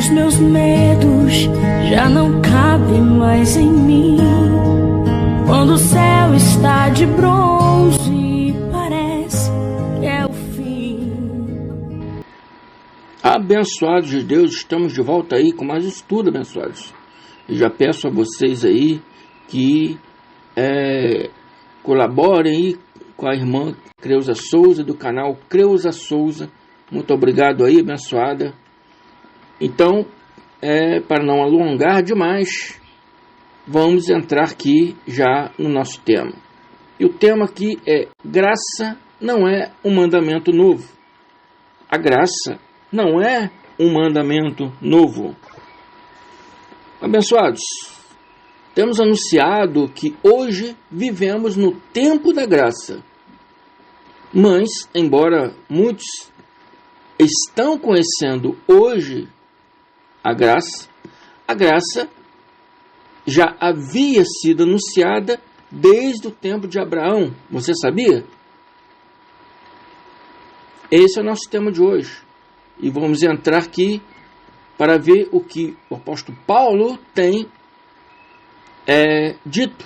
Os meus medos já não cabem mais em mim. Quando o céu está de bronze, parece que é o fim. Abençoados de Deus, estamos de volta aí com mais estudo, abençoados. Eu já peço a vocês aí que colaborem aí com a irmã Creuza Souza, do canal Creuza Souza. Muito obrigado aí, abençoada. Então, para não alongar demais, vamos entrar aqui já no nosso tema. E o tema aqui é: graça não é um mandamento novo. A graça não é um mandamento novo. Abençoados, temos anunciado que hoje vivemos no tempo da graça. Mas, embora muitos estão conhecendo hoje a graça já havia sido anunciada desde o tempo de Abraão. Você sabia? Esse é o nosso tema de hoje. E vamos entrar aqui para ver o que o apóstolo Paulo tem dito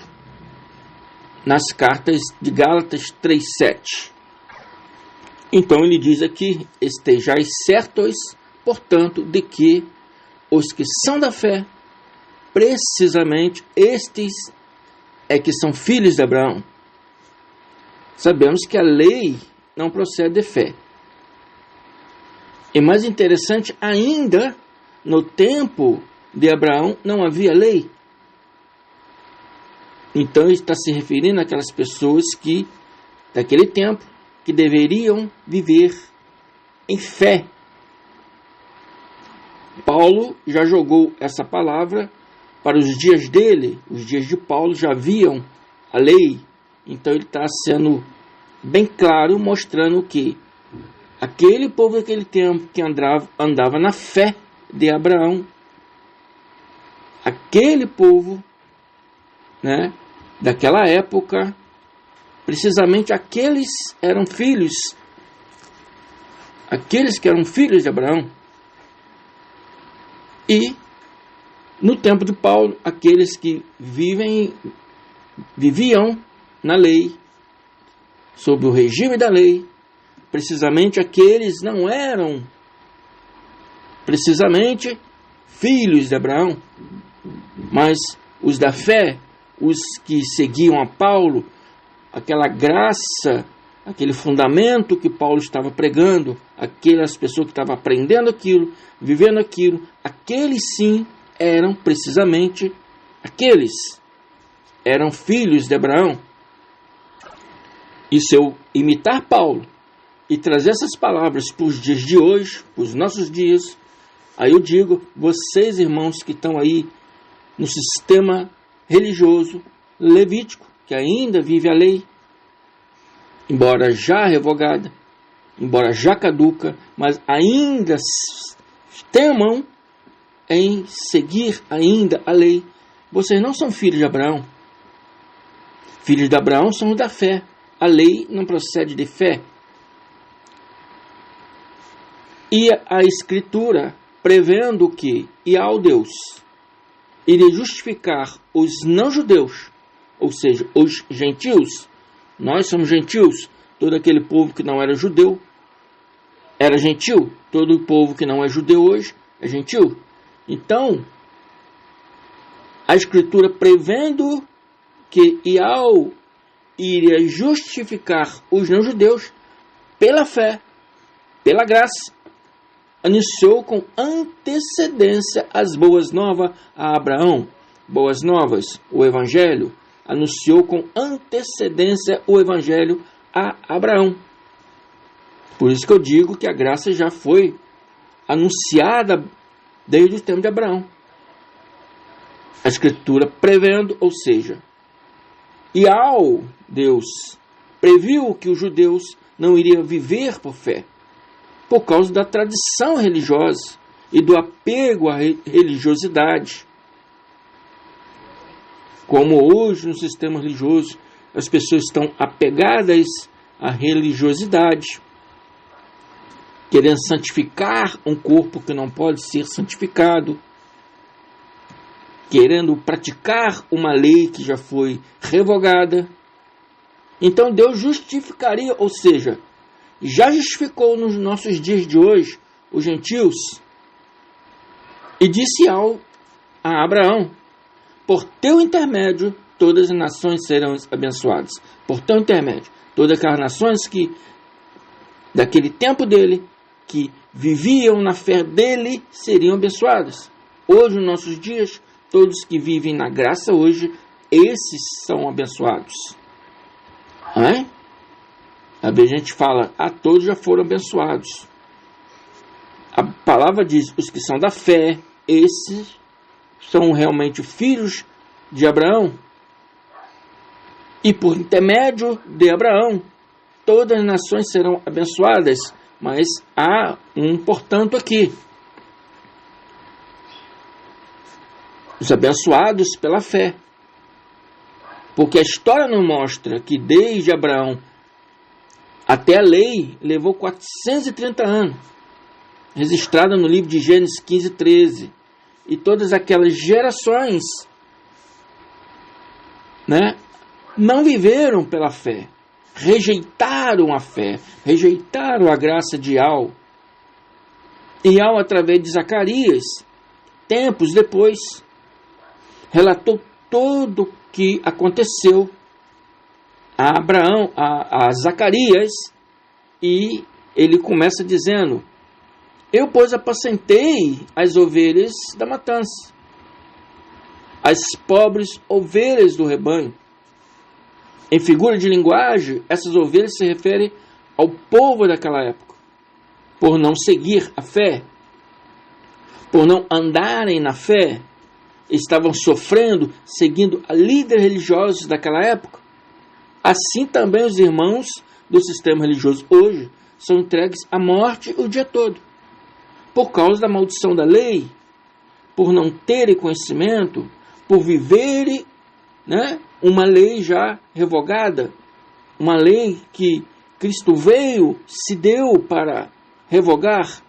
nas cartas de Gálatas 3:7. Então ele diz aqui: estejais certos, portanto, de que os que são da fé, precisamente estes é que são filhos de Abraão. Sabemos que a lei não procede de fé. E mais interessante ainda, no tempo de Abraão não havia lei. Então ele está se referindo àquelas pessoas que, daquele tempo, que deveriam viver em fé. Paulo já jogou essa palavra para os dias dele. Os dias de Paulo já haviam a lei. Então ele está sendo bem claro, mostrando que aquele povo daquele tempo que andava na fé de Abraão, aquele povo, daquela época, precisamente aqueles eram filhos, aqueles que eram filhos de Abraão. E no tempo de Paulo, aqueles que viviam na lei, sob o regime da lei, precisamente aqueles não eram precisamente filhos de Abraão, mas os da fé, os que seguiam a Paulo, aquela graça, aquele fundamento que Paulo estava pregando, aquelas pessoas que estavam aprendendo aquilo, vivendo aquilo, aqueles sim eram precisamente aqueles, eram filhos de Abraão. E se eu imitar Paulo e trazer essas palavras para os dias de hoje, para os nossos dias, aí eu digo, vocês irmãos que estão aí no sistema religioso levítico, que ainda vive a lei, embora já revogada, embora já caduca, mas ainda temam em seguir ainda a lei. Vocês não são filhos de Abraão. Filhos de Abraão são os da fé. A lei não procede de fé. E a Escritura, prevendo que, e ao Deus, iria justificar os não-judeus, ou seja, os gentios. Nós somos gentios. Todo aquele povo que não era judeu era gentil. Todo o povo que não é judeu hoje é gentil. Então, a Escritura prevendo que e ao iria justificar os não-judeus pela fé, pela graça, anunciou com antecedência as boas novas a Abraão. Boas novas, o Evangelho, anunciou com antecedência o Evangelho a Abraão. Por isso que eu digo que a graça já foi anunciada desde o tempo de Abraão. A Escritura prevendo, ou seja, e ao Deus previu que os judeus não iriam viver por fé, por causa da tradição religiosa e do apego à religiosidade. Como hoje no sistema religioso as pessoas estão apegadas à religiosidade. querendo santificar um corpo que não pode ser santificado, querendo praticar uma lei que já foi revogada. Então Deus justificaria, ou seja, já justificou nos nossos dias de hoje os gentios, e disse a Abraão: por teu intermédio todas as nações serão abençoadas. Por teu intermédio, todas aquelas nações que daquele tempo dele, que viviam na fé dele, seriam abençoadas. Hoje, nos nossos dias, todos que vivem na graça hoje, esses são abençoados. Amém? A gente fala, todos já foram abençoados. A palavra diz, os que são da fé, esses são realmente filhos de Abraão. E por intermédio de Abraão, todas as nações serão abençoadas. Mas há um portanto aqui: os abençoados pela fé. Porque a história nos mostra que desde Abraão até a lei levou 430 anos, registrada no livro de Gênesis 15, 13. E todas aquelas gerações, não viveram pela fé. Rejeitaram a fé, rejeitaram a graça de Iau. E Iau, através de Zacarias, tempos depois, relatou tudo o que aconteceu a Abraão, a Zacarias, e ele começa dizendo: eu, pois, apacentei as ovelhas da matança, as pobres ovelhas do rebanho. Em figura de linguagem, essas ovelhas se referem ao povo daquela época, por não seguir a fé, por não andarem na fé, estavam sofrendo, seguindo a líderes religiosos daquela época. Assim também os irmãos do sistema religioso hoje são entregues à morte o dia todo, por causa da maldição da lei, por não terem conhecimento, por viverem uma lei já revogada, uma lei que Cristo veio, se deu para revogar,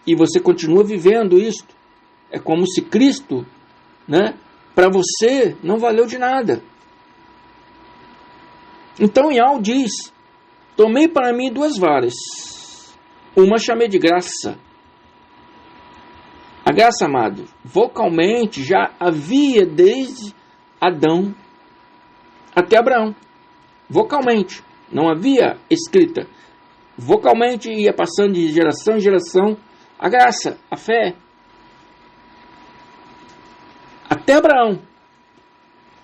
e você continua vivendo isto. É como se Cristo, para você, não valeu de nada. Então Iau diz: tomei para mim 2 varas, uma chamei de graça. A graça, amado, vocalmente já havia desde Adão até Abraão. Vocalmente, não havia escrita. Vocalmente ia passando de geração em geração a graça, a fé. Até Abraão.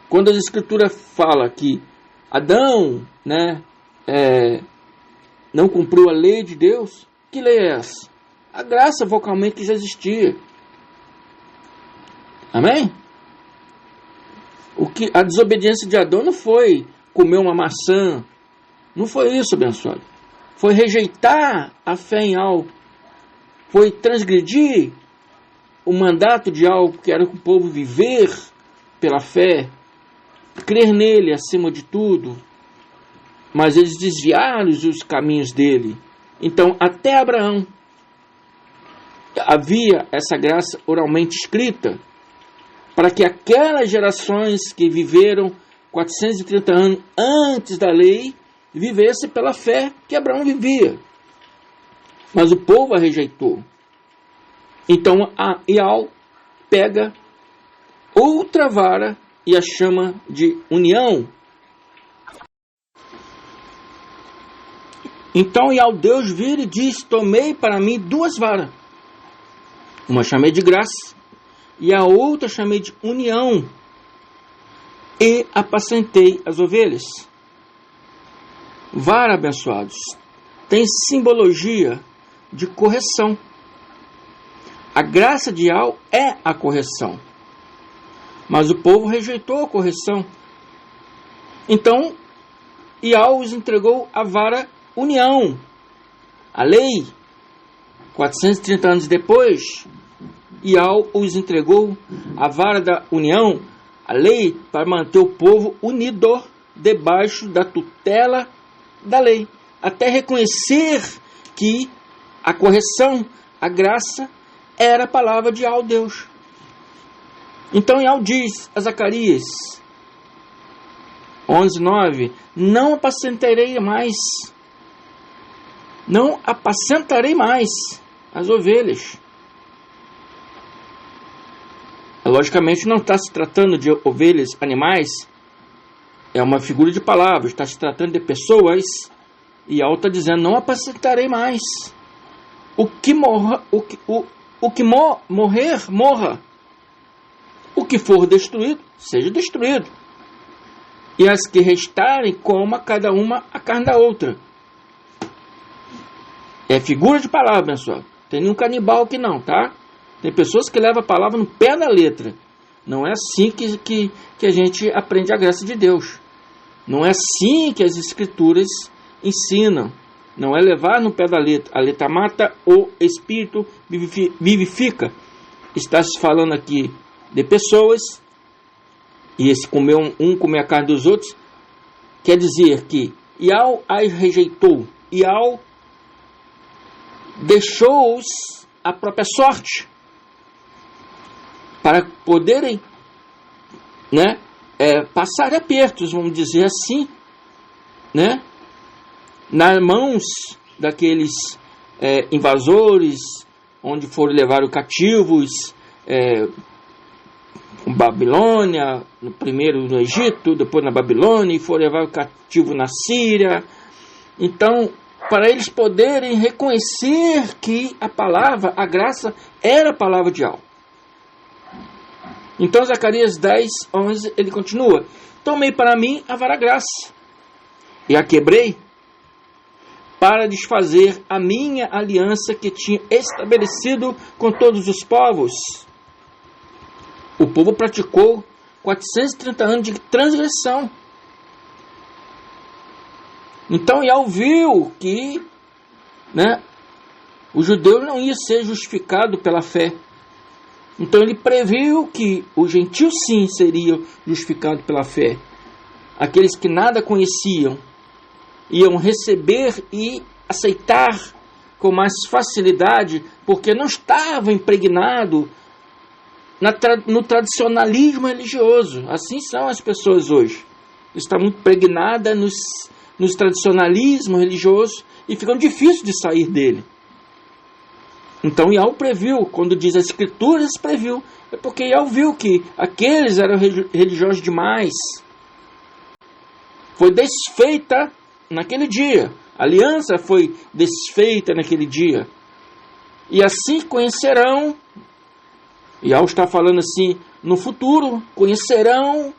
Quando a Escritura fala que Adão não cumpriu a lei de Deus, que lei é essa? A graça vocalmente já existia. Amém? A desobediência de Adão não foi comer uma maçã, não foi isso, abençoado. Foi rejeitar a fé em algo, foi transgredir o mandato de algo que era que o povo viver pela fé, crer nele acima de tudo, mas eles desviaram os caminhos dele. Então, até Abraão havia essa graça oralmente escrita, para que aquelas gerações que viveram 430 anos antes da lei, vivessem pela fé que Abraão vivia. Mas o povo a rejeitou. Então Iau pega outra vara e a chama de união. Então Iau, Deus, vira e diz: tomei para mim 2 varas. Uma chamei de graça e a outra chamei de união, e apacentei as ovelhas. Vara, abençoados, tem simbologia de correção. A graça de Iau é a correção, mas o povo rejeitou a correção. Então Iau os entregou a vara união, a lei. 430 anos depois, Iau os entregou a vara da união, a lei, para manter o povo unido debaixo da tutela da lei, até reconhecer que a correção, a graça, era a palavra de Yahweh Deus. Então Yahweh diz a Zacarias 11:9: não apacentarei mais as ovelhas. Logicamente não está se tratando de ovelhas, animais, é uma figura de palavras, está se tratando de pessoas, e Yahweh está dizendo: não apacentarei mais. O que morrer, morra. O que for destruído, seja destruído. E as que restarem, coma cada uma a carne da outra. É figura de palavra, pessoal. Tem nenhum canibal aqui não, tá? Tem pessoas que levam a palavra no pé da letra. Não é assim que a gente aprende a graça de Deus. Não é assim que as escrituras ensinam. Não é levar no pé da letra. A letra mata, o espírito vivifica. Está se falando aqui de pessoas, e esse comer comer a carne dos outros, quer dizer que Yahweh as rejeitou, Yahweh deixou-os à própria sorte, para poderem, né, passar apertos, vamos dizer assim, né, nas mãos daqueles invasores, onde foram levados cativos, Babilônia, primeiro no Egito, depois na Babilônia, e foram levados cativo na Síria. Então, para eles poderem reconhecer que a palavra, a graça, era a palavra de Yahweh. Então, Zacarias 10:11, ele continua: tomei para mim a vara graça, e a quebrei, para desfazer a minha aliança que tinha estabelecido com todos os povos. O povo praticou 430 anos de transgressão. Então Yahweh viu que, né, o judeu não ia ser justificado pela fé. Então ele previu que o gentio sim seria justificado pela fé. Aqueles que nada conheciam iam receber e aceitar com mais facilidade, porque não estavam impregnados no tradicionalismo religioso. Assim são as pessoas hoje. Estão muito impregnadas nos tradicionalismo religioso e ficam difícil de sair dele. Então Yahweh previu, quando diz as escrituras, previu. É porque Yahweh viu que aqueles eram religiosos demais. Foi desfeita naquele dia. A aliança foi desfeita naquele dia. E assim conhecerão, Yahweh está falando assim, no futuro, conhecerão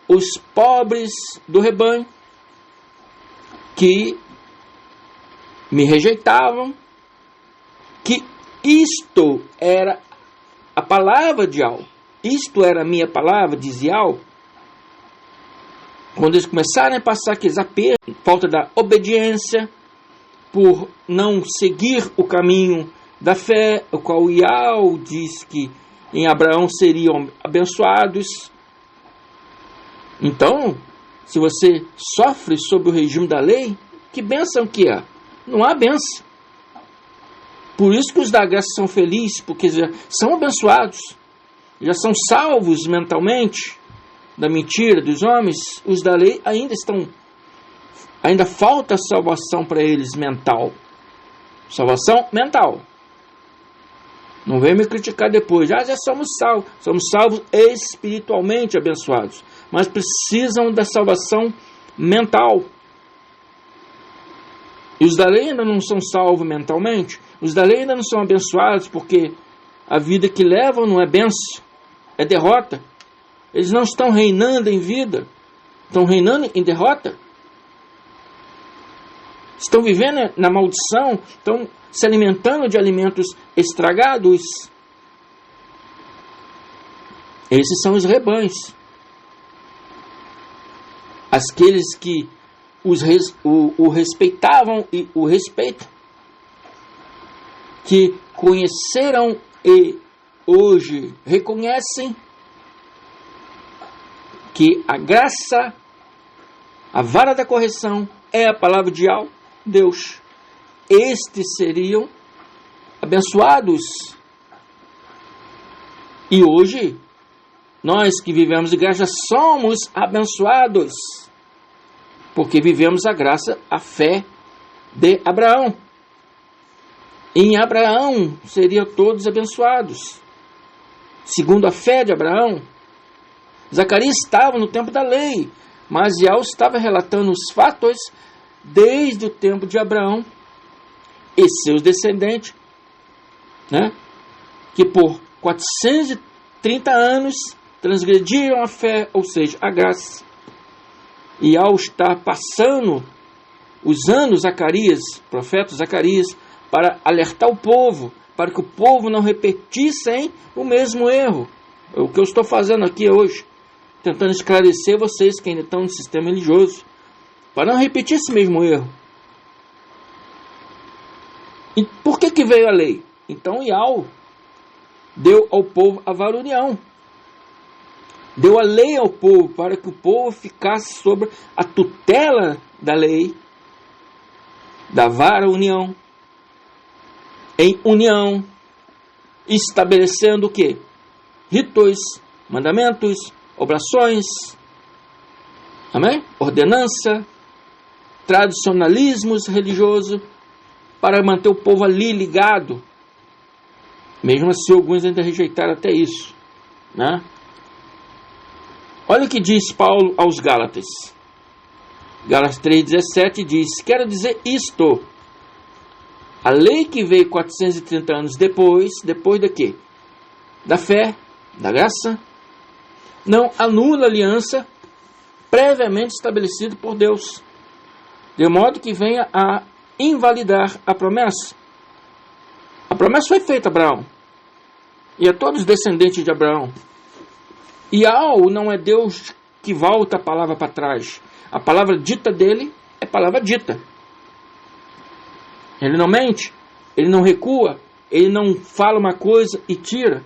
os pobres do rebanho, que me rejeitavam, que isto era a palavra de Yahweh, isto era a minha palavra, diz Yahweh. Quando eles começarem a passar aqueles apertos, falta da obediência, por não seguir o caminho da fé, o qual Yahweh diz que em Abraão seriam abençoados. Então, se você sofre sob o regime da lei, que bênção que é? Não há bênção. Por isso que os da graça são felizes, porque já são abençoados, já são salvos mentalmente da mentira dos homens. Os da lei ainda falta salvação para eles mental. Salvação mental. Não vem me criticar depois. Já somos salvos. Somos salvos espiritualmente abençoados. Mas precisam da salvação mental. E os da lei ainda não são salvos mentalmente. Os da lei ainda não são abençoados, porque a vida que levam não é bênção, é derrota. Eles não estão reinando em vida. Estão reinando em derrota. Estão vivendo na maldição. Estão se alimentando de alimentos estragados. Esses são os rebanhos. Aqueles que o respeitavam e o respeitam, que conheceram e hoje reconhecem que a graça, a vara da correção, é a palavra de Yahweh, Deus. Estes seriam abençoados. E hoje, nós que vivemos de graça somos abençoados, porque vivemos a graça, a fé de Abraão. Em Abraão seriam todos abençoados, segundo a fé de Abraão. Zacarias estava no tempo da lei, mas Iaú estava relatando os fatos desde o tempo de Abraão e seus descendentes, né? Que por 430 anos transgrediram a fé, ou seja, a graça. Iaú está passando os anos, Zacarias, profeta Zacarias, para alertar o povo, para que o povo não repetisse o mesmo erro. É o que eu estou fazendo aqui hoje, tentando esclarecer vocês que ainda estão no sistema religioso, para não repetir esse mesmo erro. E por que veio a lei? Então Iaú deu ao povo a vara união. Deu a lei ao povo para que o povo ficasse sob a tutela da lei, da vara união, em união, estabelecendo o quê? Ritos, mandamentos, obrações, amém? Ordenança, tradicionalismos religiosos, para manter o povo ali ligado, mesmo assim alguns ainda rejeitaram até isso, né? Olha o que diz Paulo aos Gálatas. Gálatas 3,17 diz: quero dizer isto, a lei que veio 430 anos depois da quê? Da fé, da graça, não anula a aliança previamente estabelecida por Deus, de modo que venha a invalidar a promessa. A promessa foi feita a Abraão e a todos os descendentes de Abraão. Iaú não é Deus que volta a palavra para trás. A palavra dita dele é palavra dita. Ele não mente, ele não recua, ele não fala uma coisa e tira.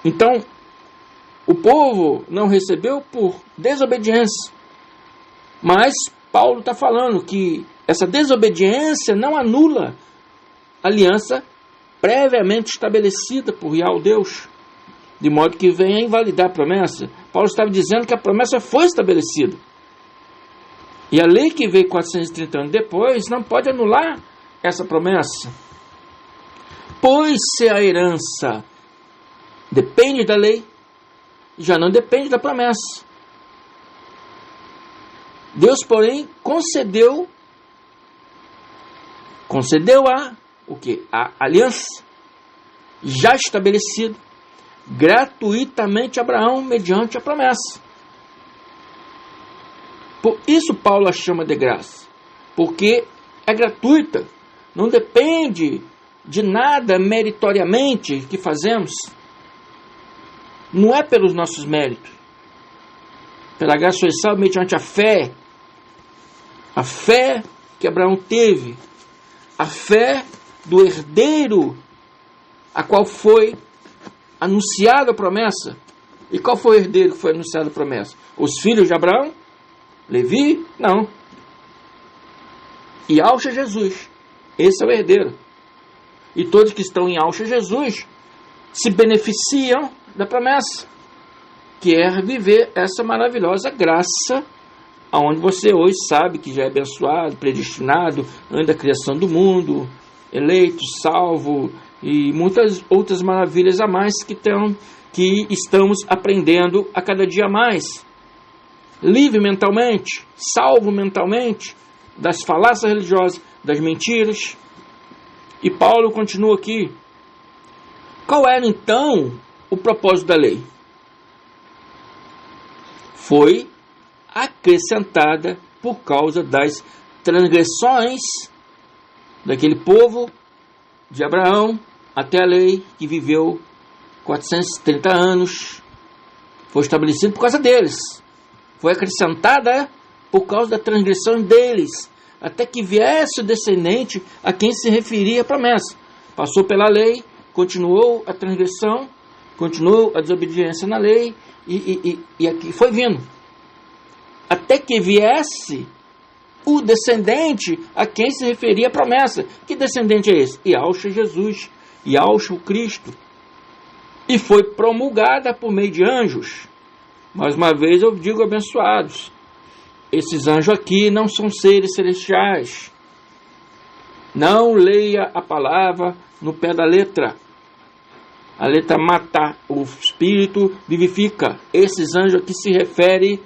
Então, o povo não recebeu por desobediência. Mas Paulo está falando que essa desobediência não anula a aliança previamente estabelecida por Iaú Deus, de modo que venha a invalidar a promessa. Paulo estava dizendo que a promessa foi estabelecida. E a lei que veio 430 anos depois não pode anular essa promessa. Pois se a herança depende da lei, já não depende da promessa. Deus, porém, concedeu o quê? A aliança já estabelecida gratuitamente a Abraão mediante a promessa. Por isso Paulo a chama de graça, porque é gratuita, não depende de nada meritoriamente que fazemos, não é pelos nossos méritos. Pela graça sois salvos mediante a fé que Abraão teve, a fé do herdeiro a qual foi anunciada a promessa. E qual foi o herdeiro que foi anunciado a promessa? Os filhos de Abraão? Levi? Não. E Alcha Jesus. Esse é o herdeiro. E todos que estão em Alcha Jesus se beneficiam da promessa, que é viver essa maravilhosa graça, aonde você hoje sabe que já é abençoado, predestinado, antes da criação do mundo, eleito, salvo, e muitas outras maravilhas a mais que estamos aprendendo a cada dia mais. Livre mentalmente, salvo mentalmente das falácias religiosas, das mentiras. E Paulo continua aqui. Qual era então o propósito da lei? Foi acrescentada por causa das transgressões daquele povo de Abraão até a lei, que viveu 430 anos. Foi estabelecido por causa deles. Foi acrescentada por causa da transgressão deles, até que viesse o descendente a quem se referia a promessa. Passou pela lei, continuou a transgressão, continuou a desobediência na lei, e aqui foi vindo. Até que viesse o descendente a quem se referia a promessa. Que descendente é esse? Yahushua Jesus, Yahushua o Cristo. E foi promulgada por meio de anjos. Mais uma vez eu digo abençoados. Esses anjos aqui não são seres celestiais. Não leia a palavra no pé da letra. A letra mata, o espírito vivifica. Esses anjos aqui se referem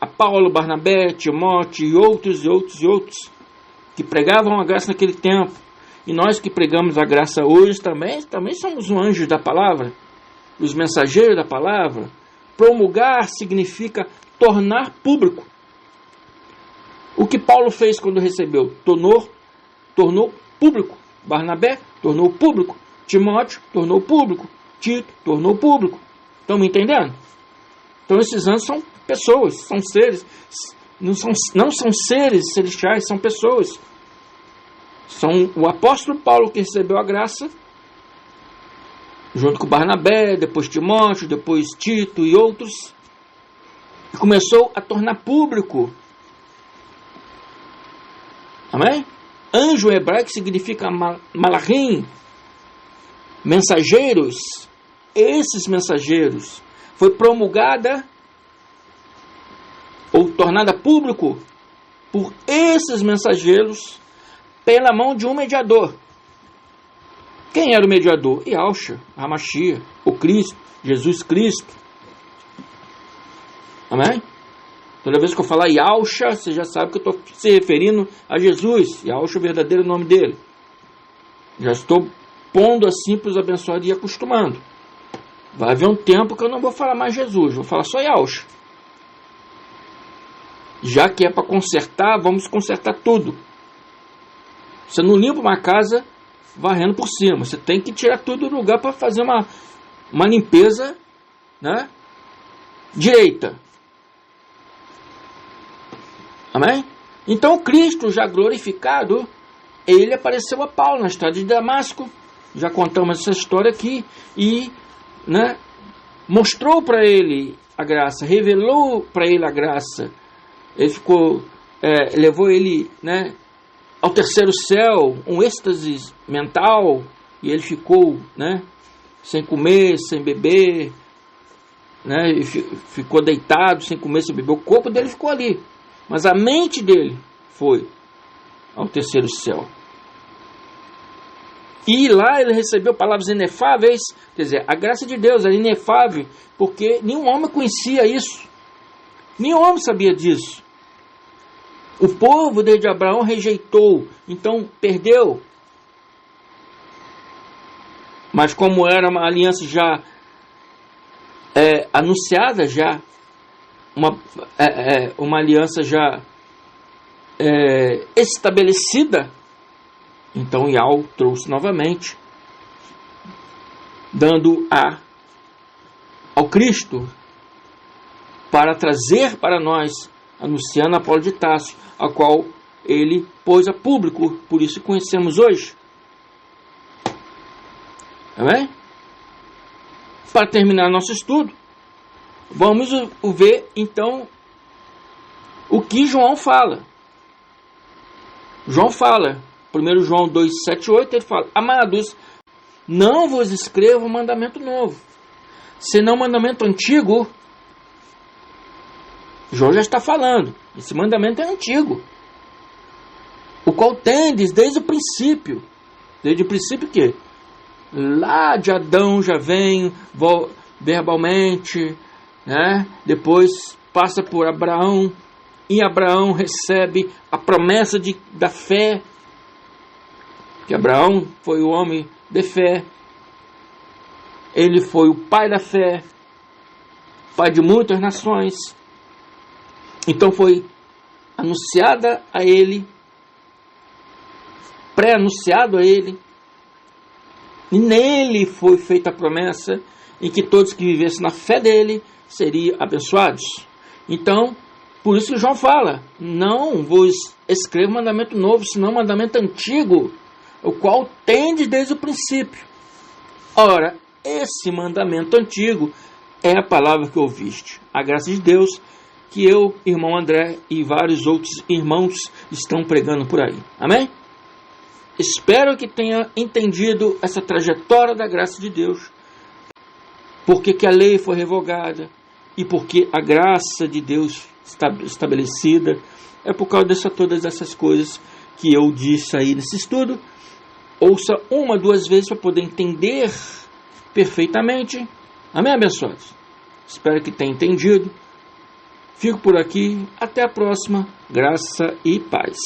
a Paulo, Barnabé, Timóteo e outros, que pregavam a graça naquele tempo. E nós que pregamos a graça hoje também somos um anjo da palavra, os mensageiros da palavra. Promulgar significa tornar público. O que Paulo fez quando recebeu? Tornou público. Barnabé tornou público. Timóteo tornou público. Tito tornou público. Estão me entendendo? Então esses anjos são pessoas, são seres. Não são seres celestiais, são pessoas. São o apóstolo Paulo que recebeu a graça, junto com Barnabé, depois Timóteo, depois Tito e outros, e começou a tornar público. Amém? Anjo hebraico significa malachim, mensageiros. Esses mensageiros foi promulgada ou tornada público por esses mensageiros pela mão de um mediador. Quem era o mediador? Yahushua, Hamashia, o Cristo, Jesus Cristo. Amém? Toda vez que eu falar Yahushua, você já sabe que eu estou se referindo a Jesus. Yahushua é o verdadeiro nome dele. Já estou pondo assim para os abençoados e acostumando. Vai haver um tempo que eu não vou falar mais Jesus, vou falar só Yahushua. Já que é para consertar, vamos consertar tudo. Você não limpa uma casa varrendo por cima. Você tem que tirar tudo do lugar para fazer uma limpeza, né, direita. Amém? Então Cristo, já glorificado, ele apareceu a Paulo na estrada de Damasco. Já contamos essa história aqui. E, né, mostrou para ele a graça, revelou para ele a graça. Ele ficou, levou ele, né, ao terceiro céu, um êxtase mental, e ele ficou, né, sem comer, sem beber, né, e ficou deitado, sem comer, sem beber. O corpo dele ficou ali, mas a mente dele foi ao terceiro céu. E lá ele recebeu palavras inefáveis, quer dizer, a graça de Deus era inefável, porque nenhum homem conhecia isso, nenhum homem sabia disso. O povo desde Abraão rejeitou, então perdeu. Mas como era uma aliança já anunciada, já uma aliança já estabelecida, então Yahu trouxe novamente, dando ao Cristo para trazer para nós, anunciando a Paulo de Tarso, a qual ele pôs a público, por isso conhecemos hoje. Amém? Para terminar nosso estudo, vamos ver então o que João fala. João fala, 1 João 2, 7, 8, ele fala: amados, não vos escrevo um mandamento novo, senão um mandamento antigo. João já está falando, esse mandamento é antigo, o qual tendes desde o princípio. Desde o princípio que? Lá de Adão já vem verbalmente, né? Depois passa por Abraão, e Abraão recebe a promessa da fé, que Abraão foi o homem de fé, ele foi o pai da fé, pai de muitas nações. Então foi anunciada a ele, pré-anunciado a ele, e nele foi feita a promessa em que todos que vivessem na fé dele seriam abençoados. Então, por isso que João fala: não vos escrevo mandamento novo, senão mandamento antigo, o qual tendes desde o princípio. Ora, esse mandamento antigo é a palavra que ouviste, a graça de Deus, que eu, irmão André e vários outros irmãos estão pregando por aí. Amém? Espero que tenha entendido essa trajetória da graça de Deus, porque que a lei foi revogada e porque a graça de Deus está estabelecida. É por causa de todas essas coisas que eu disse aí nesse estudo. Ouça 1, 2 vezes para poder entender perfeitamente. Amém, abençoados? Espero que tenha entendido. Fico por aqui. Até a próxima. Graça e paz.